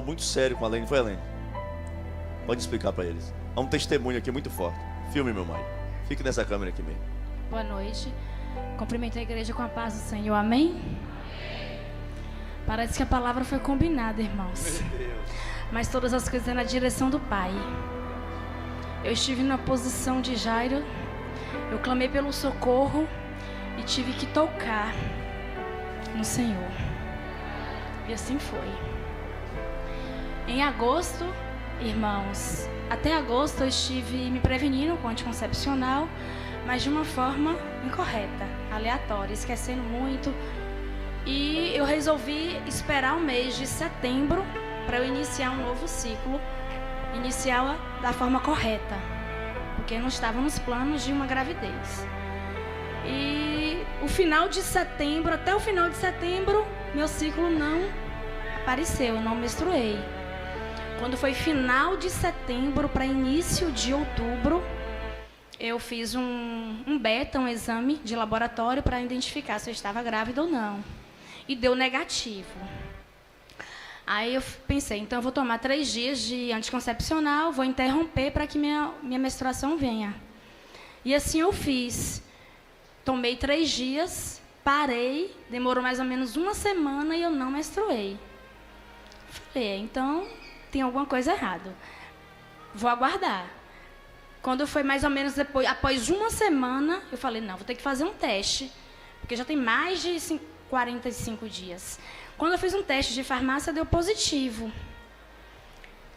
muito sério com a Lene, foi, Lene? Pode explicar para eles. Há um testemunho aqui muito forte. Filme, meu mãe. Fique nessa câmera aqui mesmo. Boa noite. Cumprimento a igreja com a paz do Senhor. Amém? Parece que a palavra foi combinada, irmãos. Meu Deus. Mas todas as coisas é na direção do Pai. Eu estive na posição de Jairo. Eu clamei pelo socorro e tive que tocar no Senhor. E assim foi. Em agosto, irmãos, até agosto eu estive me prevenindo com anticoncepcional, mas de uma forma incorreta, aleatória, esquecendo muito. E eu resolvi esperar o mês de setembro para eu iniciar um novo ciclo, iniciar da forma correta, porque não estava nos planos de uma gravidez. E o final de setembro, até o final de setembro, meu ciclo não apareceu, eu não menstruei. Quando foi final de setembro para início de outubro, eu fiz um beta, um exame de laboratório para identificar se eu estava grávida ou não. E deu negativo. Aí eu pensei, então eu vou tomar 3 dias de anticoncepcional, vou interromper para que minha menstruação venha. E assim eu fiz. Tomei 3 dias, parei, demorou mais ou menos uma semana e eu não menstruei. Falei, então tem alguma coisa errada. Vou aguardar. Quando foi mais ou menos após uma semana, eu falei, não, vou ter que fazer um teste, porque já tem mais de 45 dias. Quando eu fiz um teste de farmácia, deu positivo.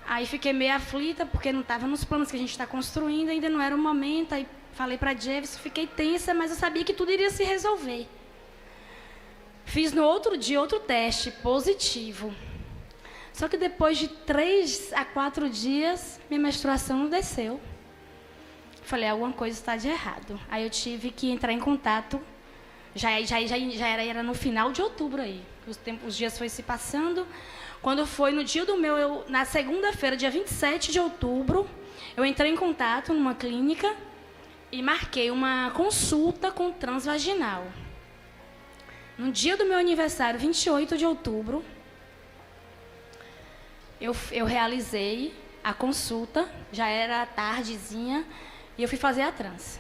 Aí fiquei meio aflita, porque não estava nos planos que a gente está construindo, ainda não era o momento. Aí falei para a Jefferson, fiquei tensa, mas eu sabia que tudo iria se resolver. Fiz no outro dia outro teste, positivo. Só que depois de 3 a 4 dias, minha menstruação não desceu. Falei, alguma coisa está de errado. Aí eu tive que entrar em contato. Já era no final de outubro aí. Os dias foram se passando. Quando foi no dia do na segunda-feira, dia 27 de outubro, eu entrei em contato numa clínica e marquei uma consulta com transvaginal. No dia do meu aniversário, 28 de outubro, eu realizei a consulta, já era tardezinha, e eu fui fazer a trans.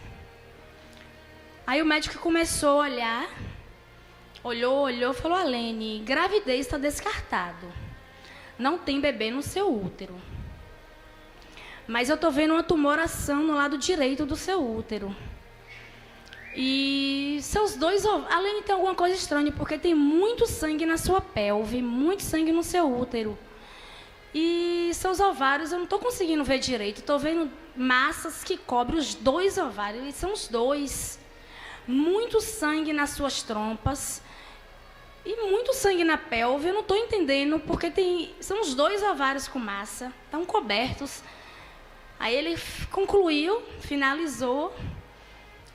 Aí o médico começou a olhar, olhou, falou, Alene, gravidez está descartado. Não tem bebê no seu útero. Mas eu estou vendo uma tumoração no lado direito do seu útero. E seus 2 ovários, Alene, tem alguma coisa estranha, porque tem muito sangue na sua pelve, muito sangue no seu útero. E seus ovários eu não estou conseguindo ver direito. Estou vendo massas que cobrem os 2 ovários, e são os 2. Muito sangue nas suas trompas e muito sangue na pelve. Eu não estou entendendo, porque são os 2 ovários com massa, estão cobertos. Aí ele concluiu, finalizou.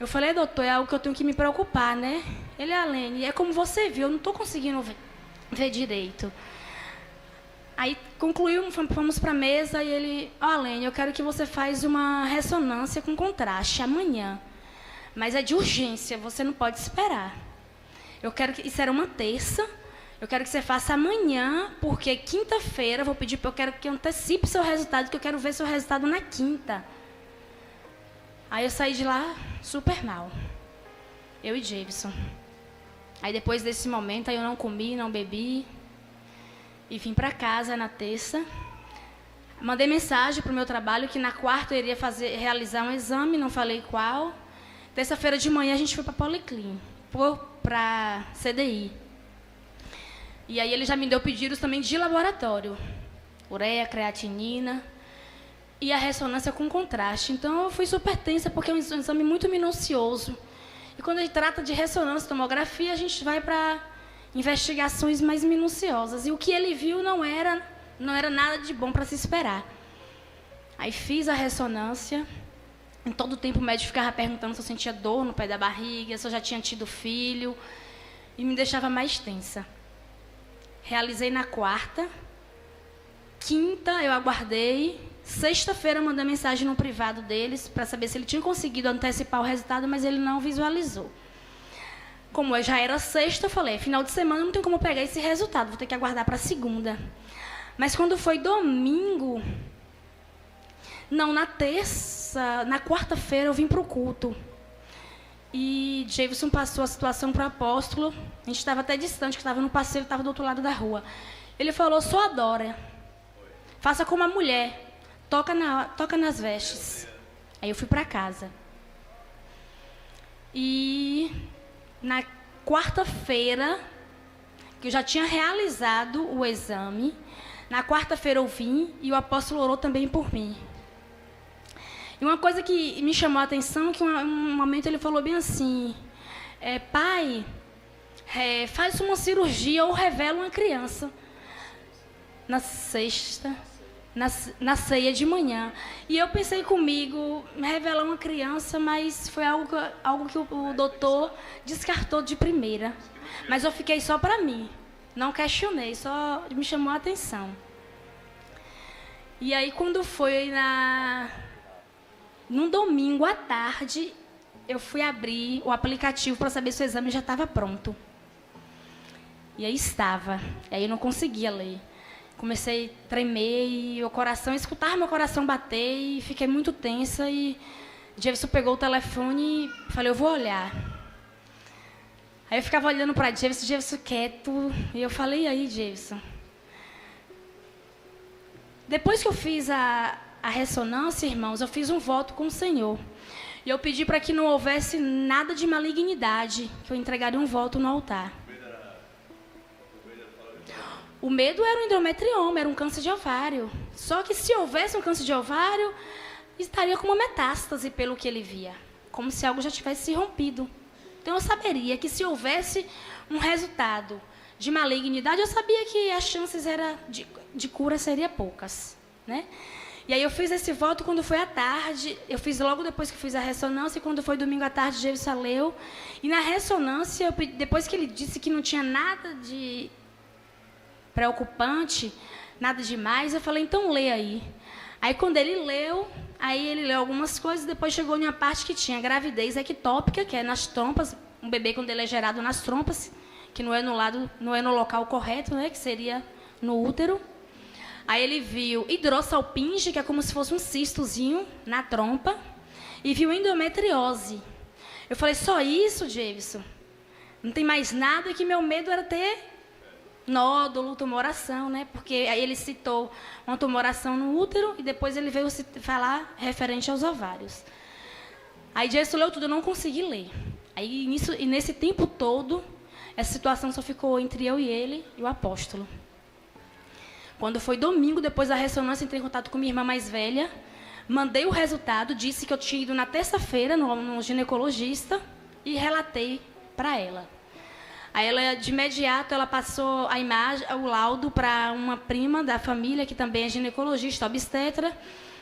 Eu falei, doutor, é algo que eu tenho que me preocupar, né? Ele, Alene, é como você viu, eu não estou conseguindo ver direito. Aí concluiu, fomos para a mesa e ele, Alene, eu quero que você faça uma ressonância com contraste amanhã. Mas é de urgência, você não pode esperar. Isso era uma terça, eu quero que você faça amanhã, porque quinta-feira eu quero que antecipe seu resultado, que eu quero ver seu resultado na quinta. Aí eu saí de lá super mal, eu e Jameson. Aí depois desse momento, aí eu não comi, não bebi, e vim para casa na terça. Mandei mensagem para o meu trabalho, que na quarta eu iria realizar um exame, não falei qual. Terça-feira de manhã a gente foi para a Policlin, para CDI. E aí ele já me deu pedidos também de laboratório. Ureia, creatinina e a ressonância com contraste. Então eu fui super tensa, porque é um exame muito minucioso. E quando a gente trata de ressonância, tomografia, a gente vai para investigações mais minuciosas. E o que ele viu não era nada de bom para se esperar. Aí fiz a ressonância. Em todo o tempo o médico ficava perguntando se eu sentia dor no pé da barriga, se eu já tinha tido filho, e me deixava mais tensa. Realizei na quarta, quinta eu aguardei, sexta-feira eu mandei mensagem no privado deles para saber se ele tinha conseguido antecipar o resultado, mas ele não visualizou. Como já era sexta, eu falei, final de semana não tem como pegar esse resultado, vou ter que aguardar para segunda. Mas quando foi domingo, não, na quarta-feira eu vim para o culto. E Javeson passou a situação para o apóstolo. A gente estava até distante, que estava no passeio, estava do outro lado da rua. Ele falou, só adora. Faça como a mulher, toca nas vestes. Aí eu fui para casa. E na quarta-feira, que eu já tinha realizado o exame, na quarta-feira eu vim e o apóstolo orou também por mim. E uma coisa que me chamou a atenção, que um momento ele falou bem assim, pai, faz uma cirurgia ou revela uma criança. Na sexta, na ceia de manhã. E eu pensei comigo, revelar uma criança, mas foi algo que o doutor descartou de primeira. Mas eu fiquei só para mim, não questionei, só me chamou a atenção. E aí quando foi num domingo à tarde, eu fui abrir o aplicativo para saber se o exame já estava pronto. E aí estava, e aí eu não conseguia ler. Comecei a tremer e escutar meu coração bater e fiquei muito tensa. E Javeson pegou o telefone e falei, eu vou olhar. Aí eu ficava olhando para Javeson quieto. E eu falei, e aí, Javeson? Depois que eu fiz a ressonância, irmãos, eu fiz um voto com o Senhor. E eu pedi para que não houvesse nada de malignidade, que eu entregaria um voto no altar. O medo era um endometrioma, era um câncer de ovário. Só que se houvesse um câncer de ovário, estaria com uma metástase pelo que ele via. Como se algo já tivesse se rompido. Então eu saberia que se houvesse um resultado de malignidade, eu sabia que as chances de cura seriam poucas, né? E aí eu fiz esse voto quando foi à tarde. Eu fiz logo depois que fiz a ressonância. E quando foi domingo à tarde, Javeson leu. E na ressonância, depois que ele disse que não tinha nada de preocupante, nada demais, eu falei, então lê aí. Aí quando ele leu algumas coisas, depois chegou em uma parte que tinha gravidez ectópica, que é nas trompas, um bebê quando ele é gerado nas trompas, que não é no local correto, né, que seria no útero. Aí ele viu hidrossalpinge, que é como se fosse um cistozinho na trompa, e viu endometriose. Eu falei, só isso, Javeson? Não tem mais nada, que meu medo era ter nódulo, tumoração, né? Porque aí ele citou uma tumoração no útero e depois ele veio falar referente aos ovários. Aí Javeson leu tudo, eu não consegui ler. Aí nesse tempo todo, essa situação só ficou entre eu e ele e o apóstolo. Quando foi domingo, depois da ressonância, entrei em contato com minha irmã mais velha, mandei o resultado, disse que eu tinha ido na terça-feira no ginecologista e relatei para ela. Aí ela, de imediato, ela passou a imagem, o laudo para uma prima da família, que também é ginecologista, obstetra,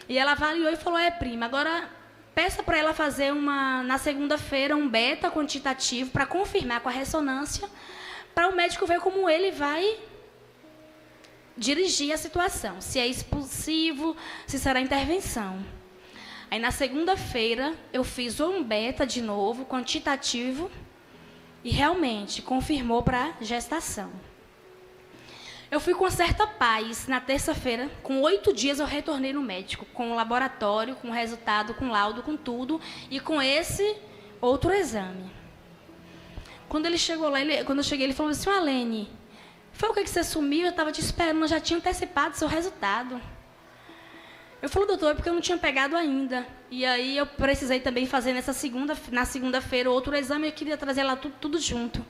e ela avaliou e falou, prima, agora peça para ela fazer na segunda-feira um beta quantitativo para confirmar com a ressonância, para o médico ver como ele vai dirigir a situação, se é expulsivo, se será intervenção. Aí na segunda-feira eu fiz um beta de novo, quantitativo, e realmente confirmou para gestação. Eu fui com certa paz na terça-feira. Com 8 dias eu retornei no médico, com o laboratório, com o resultado, com o laudo, com tudo, e com esse outro exame. Quando ele chegou lá, quando eu cheguei, ele falou assim, Alene, foi o que você sumiu? Eu estava te esperando, eu já tinha antecipado o seu resultado. Eu falei, doutor, é porque eu não tinha pegado ainda. E aí eu precisei também fazer na segunda-feira outro exame, eu queria trazer lá tudo junto.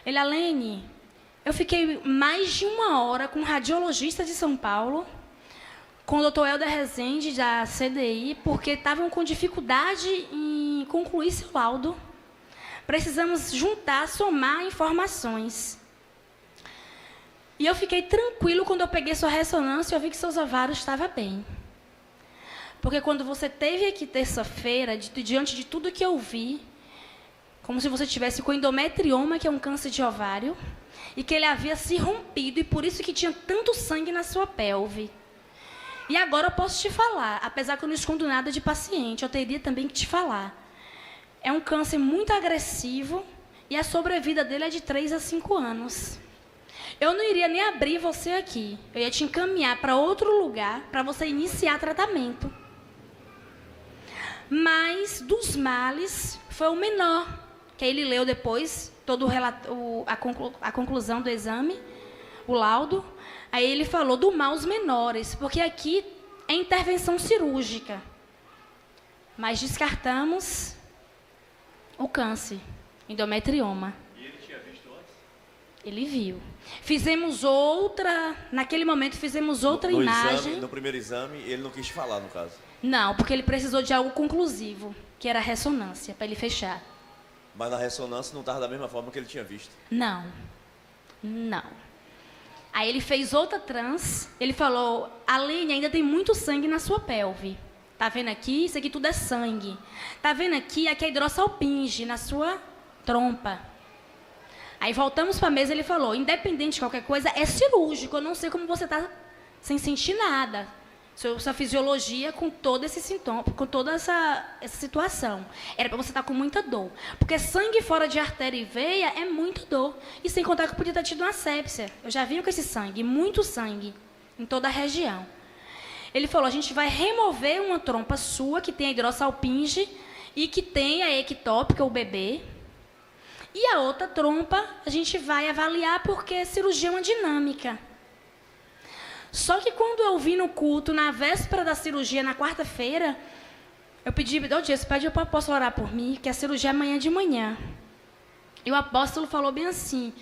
Ele, Alene, eu fiquei mais de 1 hora com um radiologista de São Paulo, com o doutor Helder Rezende, da CDI, porque estavam com dificuldade em concluir seu laudo. Precisamos juntar, somar informações. E eu fiquei tranquilo quando eu peguei sua ressonância e eu vi que seus ovários estavam bem. Porque quando você teve aqui terça-feira, diante de tudo que eu vi, como se você tivesse com endometrioma, que é um câncer de ovário, e que ele havia se rompido, e por isso que tinha tanto sangue na sua pelve. E agora eu posso te falar, apesar que eu não escondo nada de paciente, eu teria também que te falar. É um câncer muito agressivo, e a sobrevida dele é de 3 a 5 anos. Eu não iria nem abrir você aqui. Eu ia te encaminhar para outro lugar para você iniciar tratamento. Mas dos males foi o menor, que aí ele leu depois todo a conclusão do exame, o laudo. Aí ele falou do mal os menores, porque aqui é intervenção cirúrgica. Mas descartamos o câncer, endometrioma. E ele tinha visto antes? Ele viu. Fizemos outra, naquele momento fizemos outra imagem. No primeiro exame, ele não quis falar, no caso. Não, porque ele precisou de algo conclusivo, que era a ressonância, para ele fechar. Mas na ressonância não estava da mesma forma que ele tinha visto. Não. Aí ele fez outra trans, ele falou, Aline, ainda tem muito sangue na sua pelve. Tá vendo aqui? Isso aqui tudo é sangue. Tá vendo aqui? Aqui é hidrossalpinge na sua trompa. Aí voltamos para a mesa e ele falou, independente de qualquer coisa, é cirúrgico. Eu não sei como você está sem sentir nada. Sua fisiologia com todo esse sintoma, com toda essa situação. Era para você estar com muita dor. Porque sangue fora de artéria e veia é muita dor. E sem contar que podia ter tido uma sepsia. Eu já vim com esse sangue, muito sangue, em toda a região. Ele falou, a gente vai remover uma trompa sua, que tem a hidrossalpinge, e que tem a ectópica, o bebê. E a outra trompa, a gente vai avaliar, porque a cirurgia é uma dinâmica. Só que quando eu vim no culto, na véspera da cirurgia, na quarta-feira, eu pedi, Deus, pede para o apóstolo orar por mim, que a cirurgia é amanhã de manhã. E o apóstolo falou bem assim,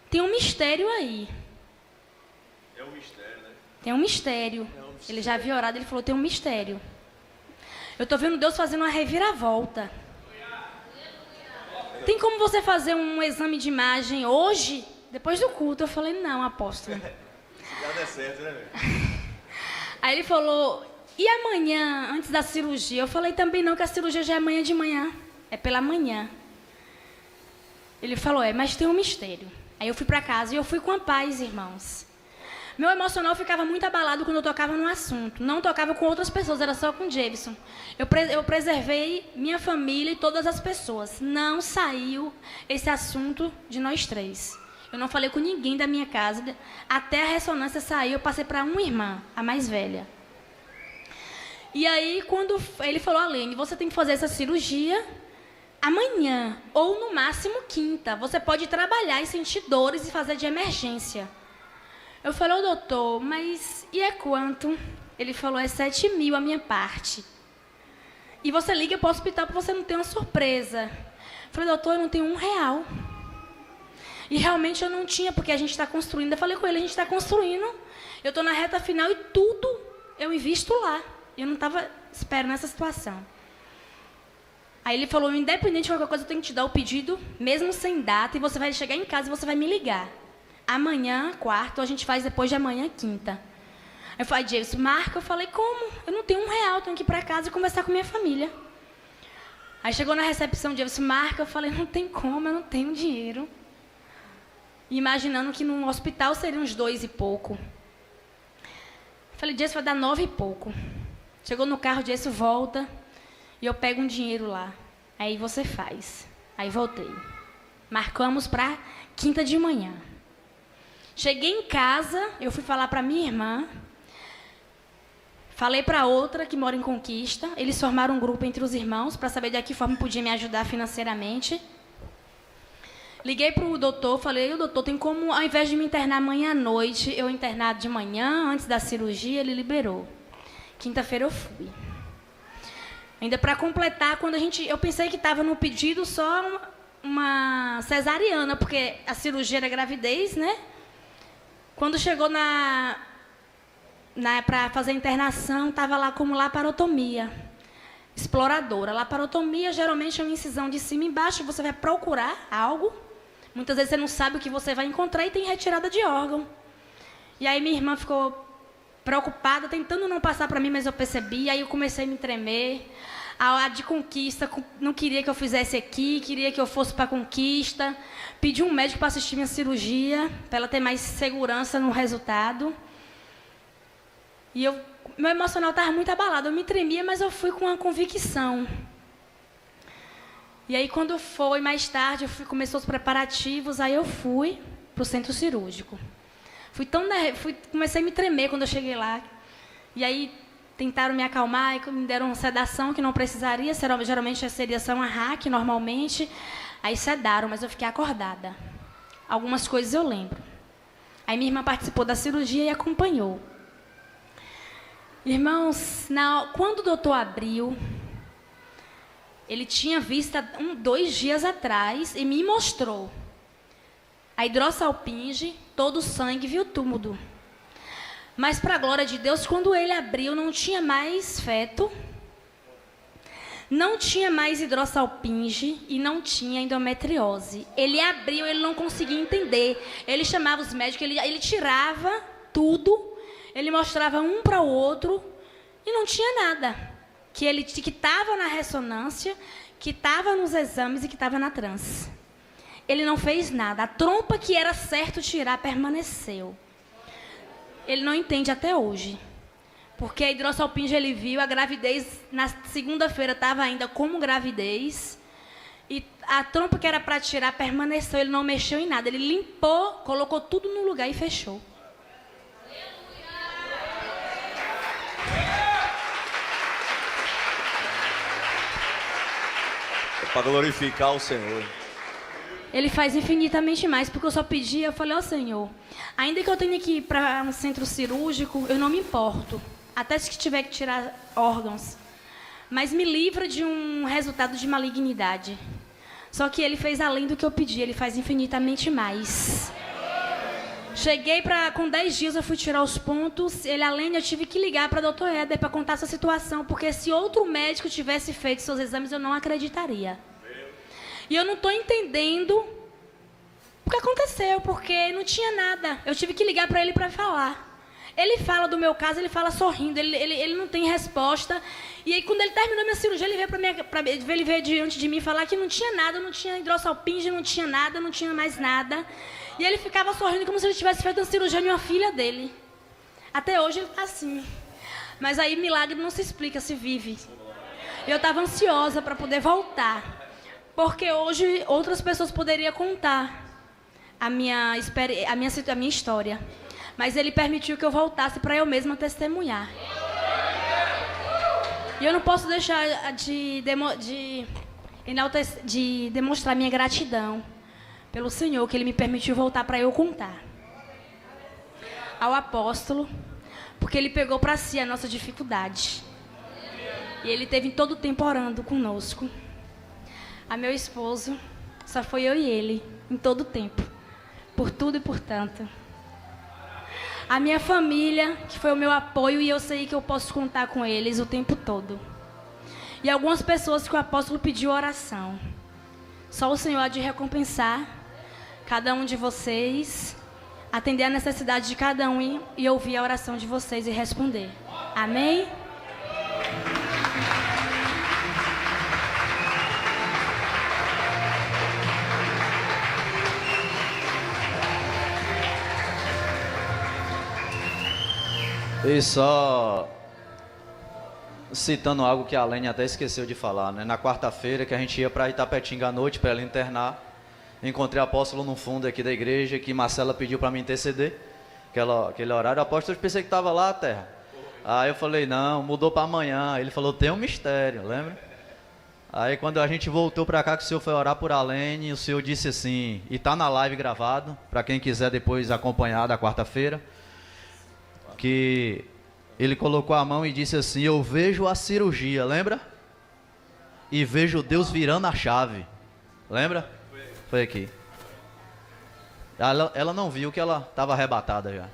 tem um mistério aí. É um mistério, né? Tem um mistério. Ele já havia orado, ele falou, tem um mistério. Eu estou vendo Deus fazendo uma reviravolta. Tem como você fazer um exame de imagem hoje, depois do culto? Eu falei, não, apóstolo. Já é certo, né? Aí ele falou, e amanhã, antes da cirurgia? Eu falei também não, que a cirurgia já é amanhã de manhã. É pela manhã. Ele falou, mas tem um mistério. Aí eu fui para casa e eu fui com a paz, irmãos. Meu emocional ficava muito abalado quando eu tocava no assunto. Não tocava com outras pessoas, era só com o Jefferson. Eu preservei minha família e todas as pessoas. Não saiu esse assunto de nós três. Eu não falei com ninguém da minha casa. Até a ressonância saiu, eu passei para uma irmã, a mais velha. E aí, quando ele falou, Aline, você tem que fazer essa cirurgia amanhã, ou no máximo quinta. Você pode trabalhar e sentir dores e fazer de emergência. Eu falei, doutor, mas e é quanto? Ele falou, é 7.000 a minha parte. E você liga para o hospital para você não ter uma surpresa. Eu falei, doutor, eu não tenho R$1. E realmente eu não tinha, porque a gente está construindo. Eu falei com ele, a gente está construindo. Eu estou na reta final e tudo eu invisto lá. Eu não estava esperando essa situação. Aí ele falou, independente de qualquer coisa, eu tenho que te dar o pedido, mesmo sem data, e você vai chegar em casa e você vai me ligar. Amanhã, quarta, a gente faz depois de amanhã, quinta. Eu falei, James, marca. Eu falei, como? Eu não tenho R$1, tenho que ir para casa e conversar com minha família. Aí chegou na recepção, James, marca. Eu falei, não tem como, eu não tenho dinheiro. Imaginando que no hospital seriam uns 2 e pouco. Eu falei, James, vai dar 9 e pouco. Chegou no carro, James, volta. E eu pego um dinheiro lá. Aí você faz. Aí voltei. Marcamos para quinta de manhã. Cheguei em casa, eu fui falar para minha irmã. Falei para outra que mora em Conquista. Eles formaram um grupo entre os irmãos para saber de que forma podia me ajudar financeiramente. Liguei para o doutor, falei, doutor, tem como, ao invés de me internar amanhã à noite, eu internar de manhã, antes da cirurgia, ele liberou. Quinta-feira eu fui. Ainda para completar, eu pensei que estava no pedido só uma cesariana, porque a cirurgia era gravidez, né? Quando chegou para fazer a internação, estava lá como laparotomia exploradora. Laparotomia geralmente é uma incisão de cima e embaixo, você vai procurar algo. Muitas vezes você não sabe o que você vai encontrar e tem retirada de órgão. E aí minha irmã ficou preocupada, tentando não passar para mim, mas eu percebi. Aí eu comecei a me tremer. A de Conquista não queria que eu fizesse aqui, queria que eu fosse para Conquista. Pedi um médico para assistir minha cirurgia, para ela ter mais segurança no resultado. E meu emocional estava muito abalado. Eu me tremia, mas eu fui com uma convicção. E aí, quando foi mais tarde, começou os preparativos, aí eu fui para o centro cirúrgico. Comecei a me tremer quando eu cheguei lá. E aí tentaram me acalmar e me deram uma sedação que não precisaria. Geralmente seria só uma hack, normalmente. Aí sedaram, mas eu fiquei acordada. Algumas coisas eu lembro. Aí minha irmã participou da cirurgia e acompanhou. Irmãos, quando o doutor abriu, ele tinha visto 2 dias atrás e me mostrou a hidrossalpinge, todo o sangue, viu tudo. Mas, para a glória de Deus, quando ele abriu, não tinha mais feto, não tinha mais hidrossalpinge e não tinha endometriose. Ele abriu, ele não conseguia entender. Ele chamava os médicos, ele tirava tudo, ele mostrava um para o outro e não tinha nada. Que estava na ressonância, que estava nos exames e que estava na trans. Ele não fez nada. A trompa que era certo tirar permaneceu. Ele não entende até hoje. Porque a hidrossalpinge ele viu, a gravidez, na segunda-feira estava ainda como gravidez. E a trompa que era para tirar permaneceu, ele não mexeu em nada. Ele limpou, colocou tudo no lugar e fechou. Para glorificar o Senhor. Ele faz infinitamente mais, porque eu só pedi, eu falei, ó Senhor, ainda que eu tenha que ir para um centro cirúrgico, eu não me importo, até se tiver que tirar órgãos, mas me livra de um resultado de malignidade. Só que ele fez além do que eu pedi, ele faz infinitamente mais. Cheguei com 10 dias, eu fui tirar os pontos, eu tive que ligar para a doutora Éder para contar essa situação, porque se outro médico tivesse feito seus exames, eu não acreditaria. E eu não estou entendendo o que aconteceu, porque não tinha nada. Eu tive que ligar para ele para falar. Ele fala do meu caso, ele fala sorrindo, ele não tem resposta. E aí, quando ele terminou minha cirurgia, ele veio diante de mim falar que não tinha nada, não tinha hidrossalpinge, não tinha nada, não tinha mais nada. E ele ficava sorrindo como se ele tivesse feito uma cirurgia em uma filha dele. Até hoje ele está assim. Mas aí milagre não se explica, se vive. Eu estava ansiosa para poder voltar. Porque hoje outras pessoas poderiam contar a minha história. Mas ele permitiu que eu voltasse para eu mesma testemunhar. E eu não posso deixar de demonstrar minha gratidão pelo Senhor, que Ele me permitiu voltar para eu contar. Ao apóstolo, porque Ele pegou para si a nossa dificuldade. E Ele esteve em todo o tempo orando conosco. A meu esposo, só foi eu e ele, em todo o tempo, por tudo e por tanto. A minha família, que foi o meu apoio, e eu sei que eu posso contar com eles o tempo todo. E algumas pessoas que o apóstolo pediu oração. Só o Senhor há de recompensar cada um de vocês, atender a necessidade de cada um e ouvir a oração de vocês e responder. Amém? E só citando algo que a Alene até esqueceu de falar, né? Na quarta-feira que a gente ia para Itapetinga à noite para ela internar, encontrei o apóstolo no fundo aqui da igreja, que Marcela pediu para me interceder, aquele horário. O apóstolo, eu pensei que estava lá, terra. Aí eu falei, não, mudou para amanhã. Ele falou, tem um mistério, lembra? Aí quando a gente voltou para cá, que o senhor foi orar por Alene, o senhor disse assim, e está na live gravado, para quem quiser depois acompanhar da quarta-feira, que ele colocou a mão e disse assim, eu vejo a cirurgia, lembra? E vejo Deus virando a chave, lembra? Foi aqui. Ela não viu que ela estava arrebatada já.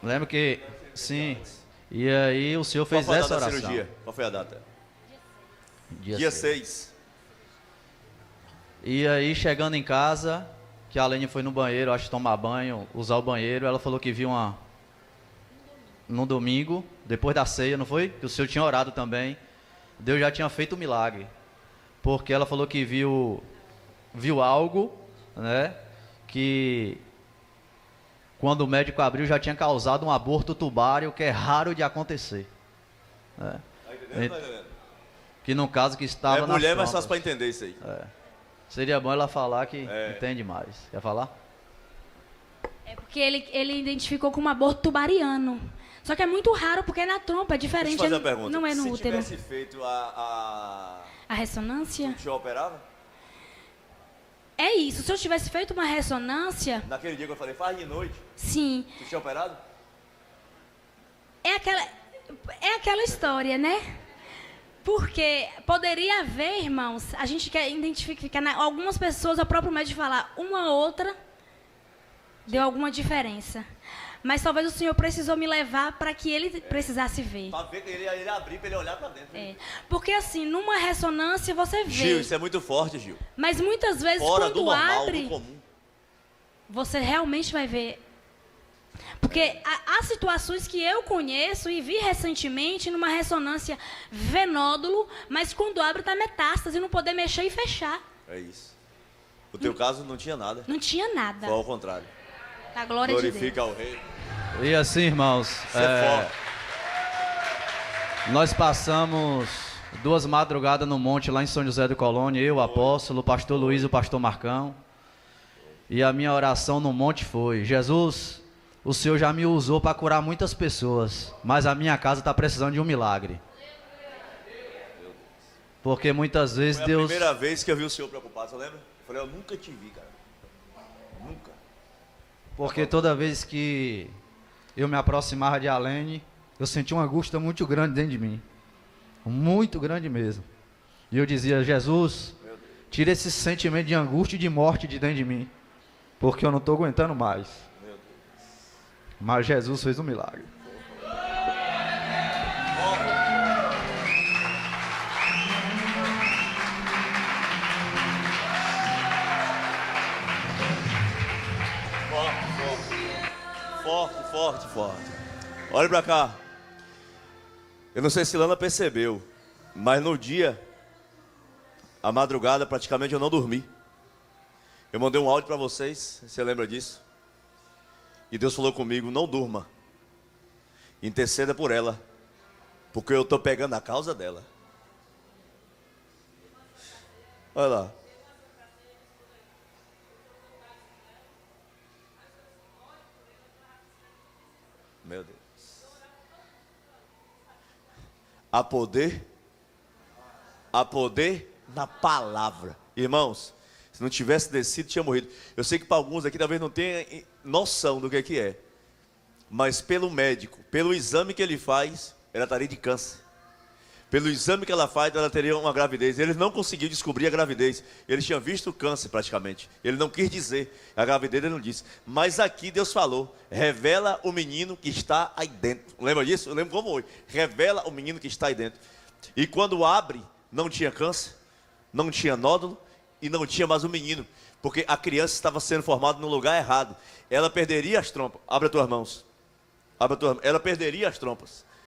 Lembra que, sim, e aí o senhor fez essa oração. Cirurgia? Qual foi a data? Dia 6. E aí chegando em casa, que a Alene foi no banheiro, acho que tomar banho, usar o banheiro, ela falou que viu no domingo, depois da ceia, não foi? Que o senhor tinha orado também. Deus já tinha feito o milagre. Porque ela falou que viu algo, né? Que quando o médico abriu já tinha causado um aborto tubário, que é raro de acontecer. Né? Tá entendendo? Tá entendendo? Que no caso que estava na mulher, mas fácil para entender isso aí. Seria bom ela falar que entende mais. Quer falar? É porque ele identificou como aborto tubariano. Só que é muito raro, porque é na trompa, é Deixa eu diferente. te fazer uma pergunta. Não é no Se útero. tivesse feito a A ressonância? o senhor operava? É isso. Se eu tivesse feito uma ressonância, Naquele dia que eu falei, faz de noite, sim. tu tinha operado? É aquela história, né? Porque poderia haver, irmãos, a gente quer identificar, algumas pessoas, o próprio médico falar, uma ou outra deu alguma diferença. Mas talvez o Senhor precisou me levar para que ele precisasse ver. Pra ver que ele abrir, pra ele olhar pra dentro. É. Porque assim, numa ressonância você vê. Gil, isso é muito forte, Gil. Mas muitas vezes Fora do quando normal, abre, do comum. você realmente vai ver. Porque há situações que eu conheço e vi recentemente numa ressonância venódulo, mas quando abre tá metástase, não poder mexer e fechar. É isso. No teu caso não tinha nada. Não tinha nada. Foi ao contrário. A glória de Deus. Glorifica ao Rei. E assim, irmãos, Isso é forte. nós passamos 2 madrugadas no monte lá em São José do Colônia, eu, o apóstolo, o pastor Luiz e o pastor Marcão. E a minha oração no monte foi: Jesus, o Senhor já me usou para curar muitas pessoas, mas a minha casa está precisando de um milagre. Porque muitas vezes Foi a Deus... primeira vez que eu vi o senhor preocupado, você lembra? Eu falei, eu nunca te vi, cara. Nunca. Porque toda vez que eu me aproximava de Alene, eu sentia uma angústia muito grande dentro de mim. Muito grande mesmo. E eu dizia, Jesus, tira esse sentimento de angústia e de morte de dentro de mim. Porque eu não estou aguentando mais. Mas Jesus fez um milagre. Forte, forte, forte. Olha pra cá. Eu não sei se Lana percebeu, mas no dia, a madrugada, praticamente eu não dormi. Eu mandei um áudio pra vocês, você lembra disso? E Deus falou comigo, não durma. Interceda por ela, porque eu tô pegando a causa dela. Olha lá. Meu Deus. Há poder na palavra. Irmãos, se não tivesse descido, tinha morrido. Eu sei que para alguns aqui talvez não tenha noção do que é. Mas pelo médico, pelo exame que ele faz, ela estaria de câncer. Pelo exame que ela faz, ela teria uma gravidez. Ele não conseguiu descobrir a gravidez. Ele tinha visto o câncer praticamente. Ele não quis dizer. A gravidez ele não disse. Mas aqui Deus falou. Revela o menino que está aí dentro. Lembra disso? Eu lembro como foi. Revela o menino que está aí dentro. E quando abre, não tinha câncer, não tinha nódulo e não tinha mais o menino. Porque a criança estava sendo formada no lugar errado. Ela perderia as trompas. Abre as tuas mãos. Abre as tuas mãos. Ela perderia as trompas.